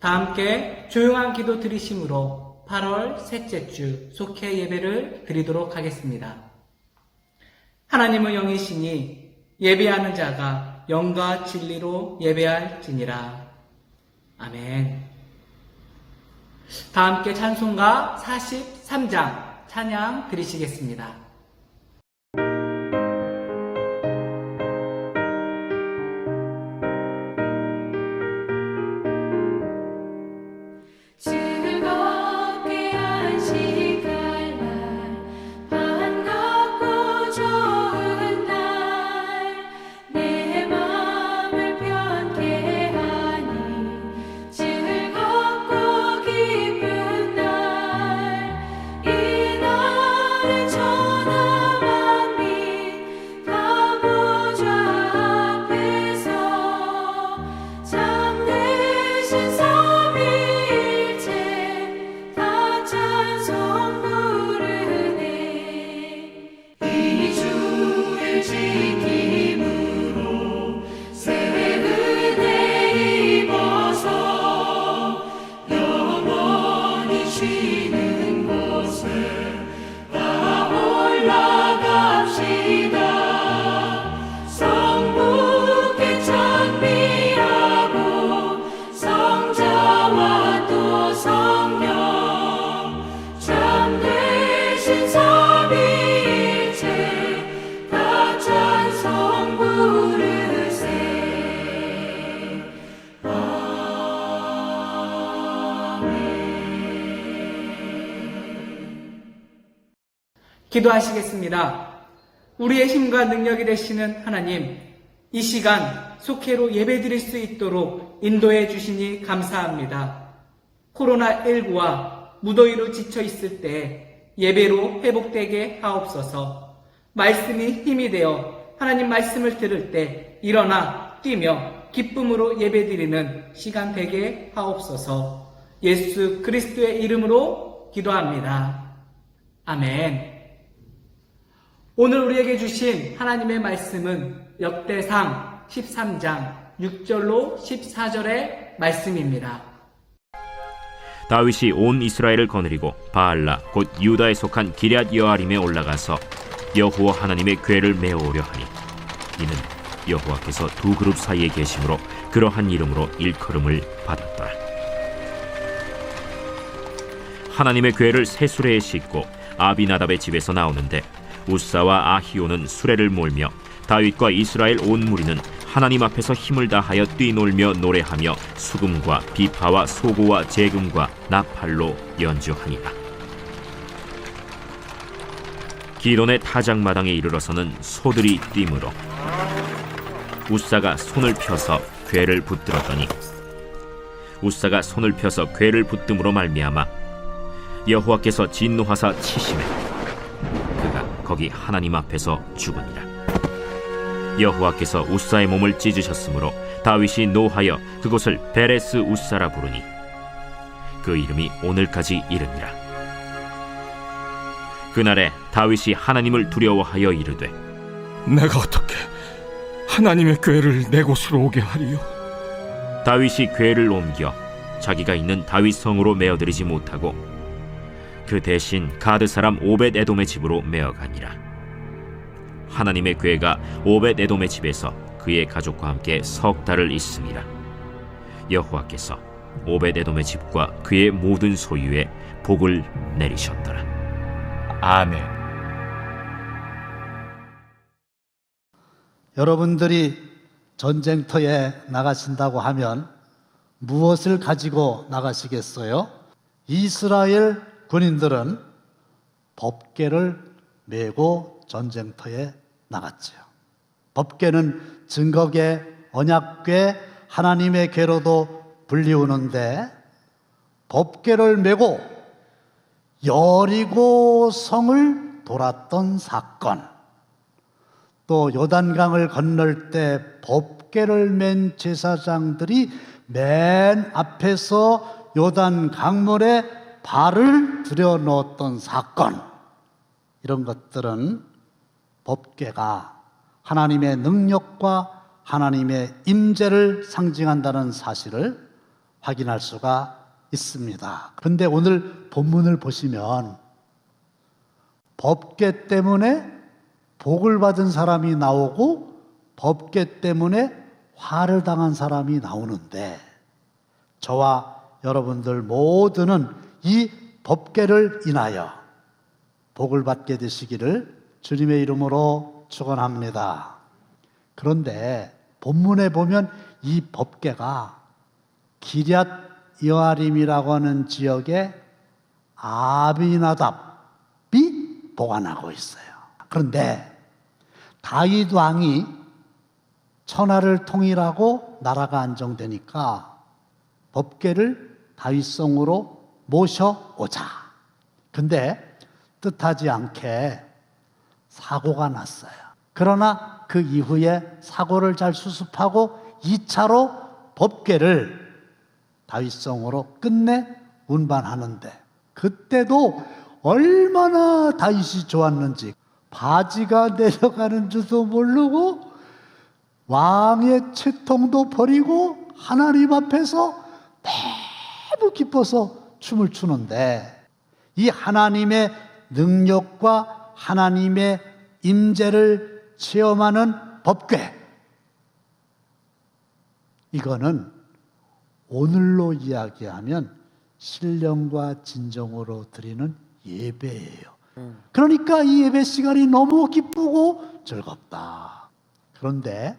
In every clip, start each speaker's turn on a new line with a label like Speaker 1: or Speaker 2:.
Speaker 1: 다 함께 조용한 기도 드리심으로 8월 셋째 주 속회 예배를 드리도록 하겠습니다. 하나님은 영이시니 예배하는 자가 영과 진리로 예배할지니라. 아멘. 다 함께 찬송가 43장 찬양 드리시겠습니다. 기도하시겠습니다. 우리의 힘과 능력이 되시는 하나님, 이 시간 속회로 예배드릴 수 있도록 인도해 주시니 감사합니다. 코로나19와 무더위로 지쳐 있을 때 예배로 회복되게 하옵소서. 말씀이 힘이 되어 하나님 말씀을 들을 때 일어나 뛰며 기쁨으로 예배드리는 시간 되게 하옵소서. 예수 그리스도의 이름으로 기도합니다. 아멘. 오늘 우리에게 주신 하나님의 말씀은 역대상 13장 6절로 14절의 말씀입니다.
Speaker 2: 다윗이 온 이스라엘을 거느리고 바알라 곧 유다에 속한 기럇 여아림에 올라가서 여호와 하나님의 궤를 메어오려 하니 이는 여호와께서 두 그룹 사이에 계심으로 그러한 이름으로 일컬음을 받았더라. 하나님의 궤를 새 수레에 싣고 아비나답의 집에서 나오는데 우사와 아히오는 수레를 몰며 다윗과 이스라엘 온 무리는 하나님 앞에서 힘을 다하여 뛰놀며 노래하며 수금과 비파와 소고와 재금과 나팔로 연주하니라. 기돈의 타작마당에 이르러서는 소들이 뛰므로 우사가 손을 펴서 궤를 붙들었더니 우사가 손을 펴서 궤를 붙듦으로 말미암아 여호와께서 진노하사 치심에 그가 거기 하나님 앞에서 죽으니라. 여호와께서 우사의 몸을 찢으셨으므로 다윗이 노하여 그곳을 베레스 우사라 부르니 그 이름이 오늘까지 이르니라. 그날에 다윗이 하나님을 두려워하여 이르되
Speaker 3: 내가 어떻게 하나님의 궤를 내 곳으로 오게 하리요?
Speaker 2: 다윗이 궤를 옮겨 자기가 있는 다윗 성으로 메어들이지 못하고 그 대신 가드 사람 오벳 에돔의 집으로 메어가니라. 하나님의 궤가 오벳 에돔의 집에서 그의 가족과 함께 석 달을 있음이라. 여호와께서 오벳 에돔의 집과 그의 모든 소유에 복을 내리셨더라.
Speaker 3: 아멘.
Speaker 4: 여러분들이 전쟁터에 나가신다고 하면 무엇을 가지고 나가시겠어요? 이스라엘 군인들은 법궤를 메고 전쟁터에 나갔지요. 법궤는 증거궤, 언약궤, 하나님의 궤로도 불리우는데 법궤를 메고 여리고 성을 돌았던 사건, 또 요단강을 건널 때 법궤를 맨 제사장들이 맨 앞에서 요단 강물에 발을 들여놓았던 사건, 이런 것들은 법궤가 하나님의 능력과 하나님의 임재를 상징한다는 사실을 확인할 수가 있습니다. 그런데 오늘 본문을 보시면 법궤 때문에 복을 받은 사람이 나오고 법궤 때문에 화를 당한 사람이 나오는데 저와 여러분들 모두는 이 법궤를 인하여 복을 받게 되시기를 주님의 이름으로 축원합니다. 그런데 본문에 보면 이 법궤가 기럇 여아림이라고 하는 지역에 아비나답이 보관하고 있어요. 그런데 다윗 왕이 천하를 통일하고 나라가 안정되니까 법궤를 다윗성으로 모셔오자. 근데 뜻하지 않게 사고가 났어요. 그러나 그 이후에 사고를 잘 수습하고 2차로 법궤를 다윗성으로 끝내 운반하는데 그때도 얼마나 다윗이 좋았는지 바지가 내려가는 줄도 모르고 왕의 채통도 버리고 하나님 앞에서 너무 기뻐서 춤을 추는데 이 하나님의 능력과 하나님의 임재를 체험하는 법궤, 이거는 오늘로 이야기하면 신령과 진정으로 드리는 예배예요. 그러니까 이 예배 시간이 너무 기쁘고 즐겁다. 그런데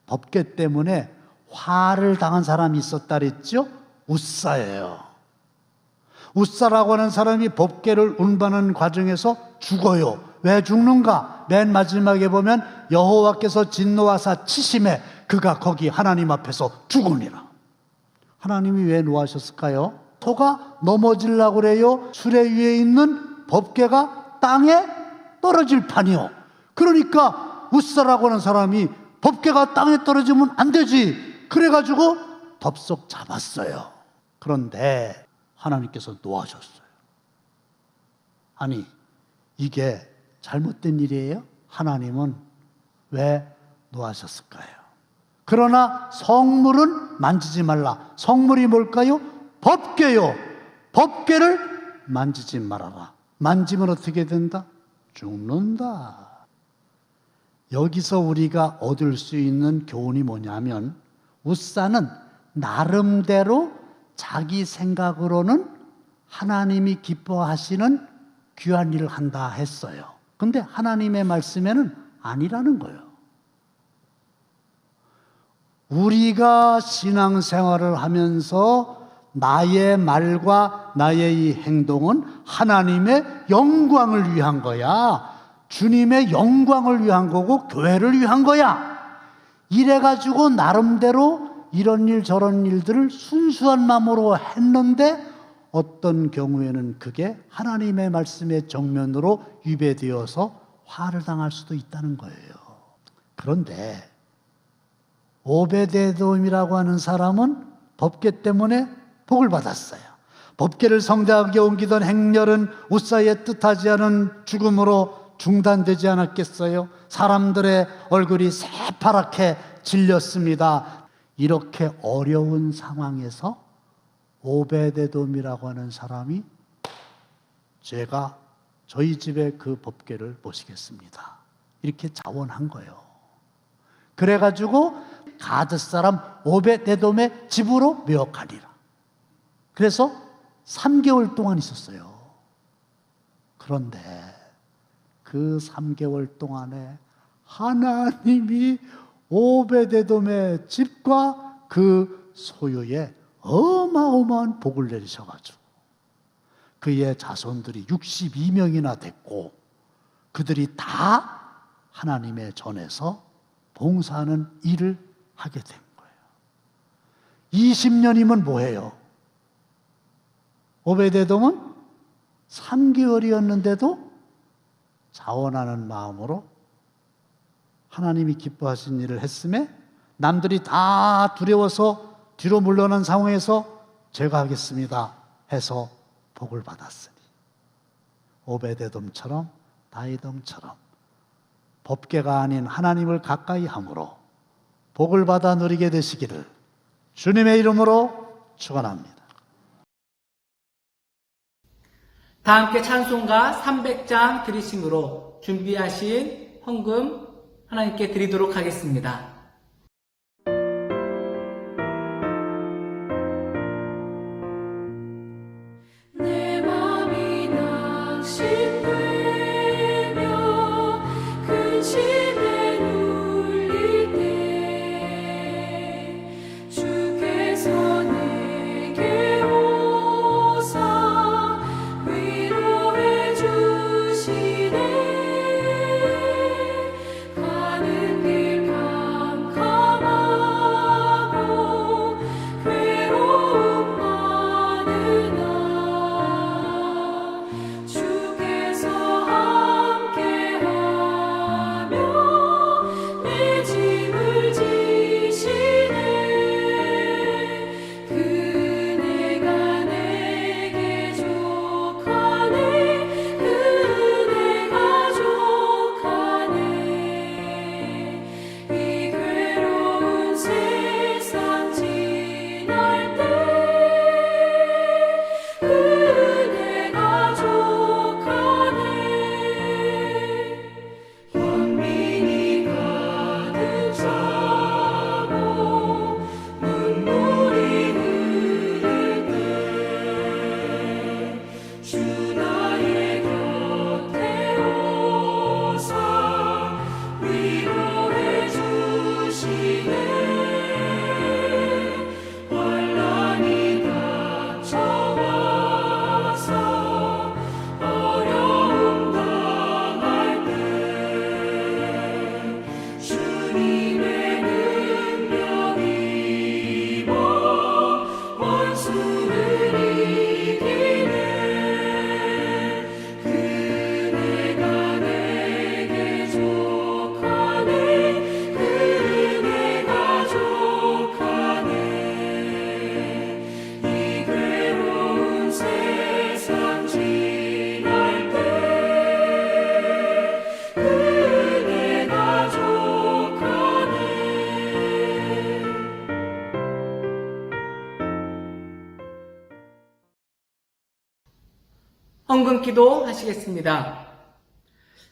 Speaker 4: 법궤 때문에 화를 당한 사람이 있었다 그랬죠? 웃사예요. 웃사라고 하는 사람이 법궤를 운반하는 과정에서 죽어요. 왜 죽는가? 맨 마지막에 보면 여호와께서 진노하사 치심에 그가 거기 하나님 앞에서 죽으니라. 하나님이 왜 노하셨을까요? 소가 넘어지려고 그래요. 수레 위에 있는 법궤가 땅에 떨어질 판이요. 그러니까 웃사라고 하는 사람이 법궤가 땅에 떨어지면 안 되지. 그래가지고 덥석 잡았어요. 그런데 하나님께서 노하셨어요. 아니, 이게 잘못된 일이에요? 하나님은 왜 노하셨을까요? 그러나 성물은 만지지 말라. 성물이 뭘까요? 법궤요. 법궤를 만지지 말아라. 만지면 어떻게 된다? 죽는다. 여기서 우리가 얻을 수 있는 교훈이 뭐냐면 웃사는 나름대로 자기 생각으로는 하나님이 기뻐하시는 귀한 일을 한다 했어요. 근데 하나님의 말씀에는 아니라는 거예요. 우리가 신앙생활을 하면서 나의 말과 나의 이 행동은 하나님의 영광을 위한 거야. 주님의 영광을 위한 거고 교회를 위한 거야. 이래가지고 나름대로 이런 일 저런 일들을 순수한 마음으로 했는데 어떤 경우에는 그게 하나님의 말씀의 정면으로 위배되어서 화를 당할 수도 있다는 거예요. 그런데 오베데돔이라고 하는 사람은 법궤 때문에 복을 받았어요. 법궤를 성대하게 옮기던 행렬은 웃사의 뜻하지 않은 죽음으로 중단되지 않았겠어요? 사람들의 얼굴이 새파랗게 질렸습니다. 이렇게 어려운 상황에서 오베데돔이라고 하는 사람이 제가 저희 집에 그 법궤를 모시겠습니다. 이렇게 자원한 거예요. 그래가지고 가드 사람 오베데돔의 집으로 묘역하리라. 그래서 3개월 동안 있었어요. 그런데 그 3개월 동안에 하나님이 오베데돔의 집과 그 소유에 어마어마한 복을 내리셔가지고 그의 자손들이 62명이나 됐고 그들이 다 하나님의 전에서 봉사하는 일을 하게 된 거예요. 20년이면 뭐예요? 오베데돔은 3개월이었는데도 자원하는 마음으로 하나님이 기뻐하신 일을 했음에 남들이 다 두려워서 뒤로 물러난 상황에서 제가 하겠습니다 해서 복을 받았으니 오베데돔처럼 다이돔처럼 법궤가 아닌 하나님을 가까이 함으로 복을 받아 누리게 되시기를 주님의 이름으로 축원합니다.
Speaker 1: 다 함께 찬송가 300장 드리심으로 준비하신 헌금 하나님께 드리도록 하겠습니다.
Speaker 5: 내 맘이 낙심되며 근심에 눌릴 때 주께서 내게 오사 위로해 주시네. 가는 길 캄캄하고 괴로움 많으나 주께서 함께하며 내 짐을 지시네. 그네가 내게 족하네. 그네가 족하네. 이 괴로운 세상 지날 때 그네가 족하네. 연민이 가득 차고 눈물이 흐를 때 주 나의 곁에 오사 위로해 주시네. 환난이 닥쳐와서 어려움 당할 때 주님의 능력 입어 원수를 이기네. 그네가 내게 족하네. 그네가 족하네. 이 괴로운 세상 지날 때 그네가 족하네.
Speaker 1: 헌금 기도 하시겠습니다.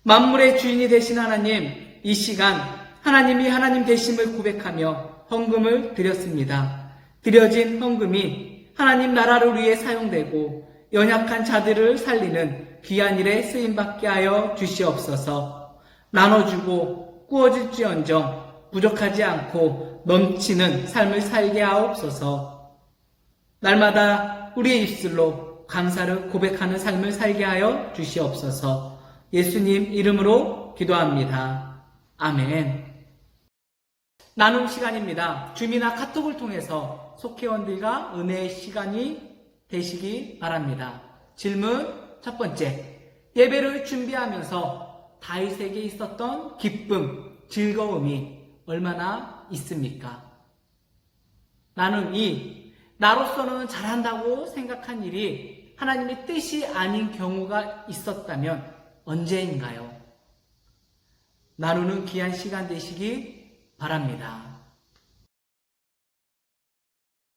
Speaker 1: 만물의 주인이 되신 하나님, 이 시간 하나님이 하나님 되심을 고백하며 헌금을 드렸습니다. 드려진 헌금이 하나님 나라를 위해 사용되고 연약한 자들을 살리는 귀한 일에 쓰임받게 하여 주시옵소서. 나눠주고 꾸어질지언정 부족하지 않고 넘치는 삶을 살게 하옵소서. 날마다 우리의 입술로 감사를 고백하는 삶을 살게 하여 주시옵소서. 예수님 이름으로 기도합니다. 아멘. 나눔 시간입니다. 줌이나 카톡을 통해서 속회원들과 은혜의 시간이 되시기 바랍니다. 질문 첫 번째. 예배를 준비하면서 다윗에게 있었던 기쁨, 즐거움이 얼마나 있습니까? 나눔 2. 나로서는 잘한다고 생각한 일이 하나님의 뜻이 아닌 경우가 있었다면 언제인가요? 나누는 귀한 시간 되시기 바랍니다.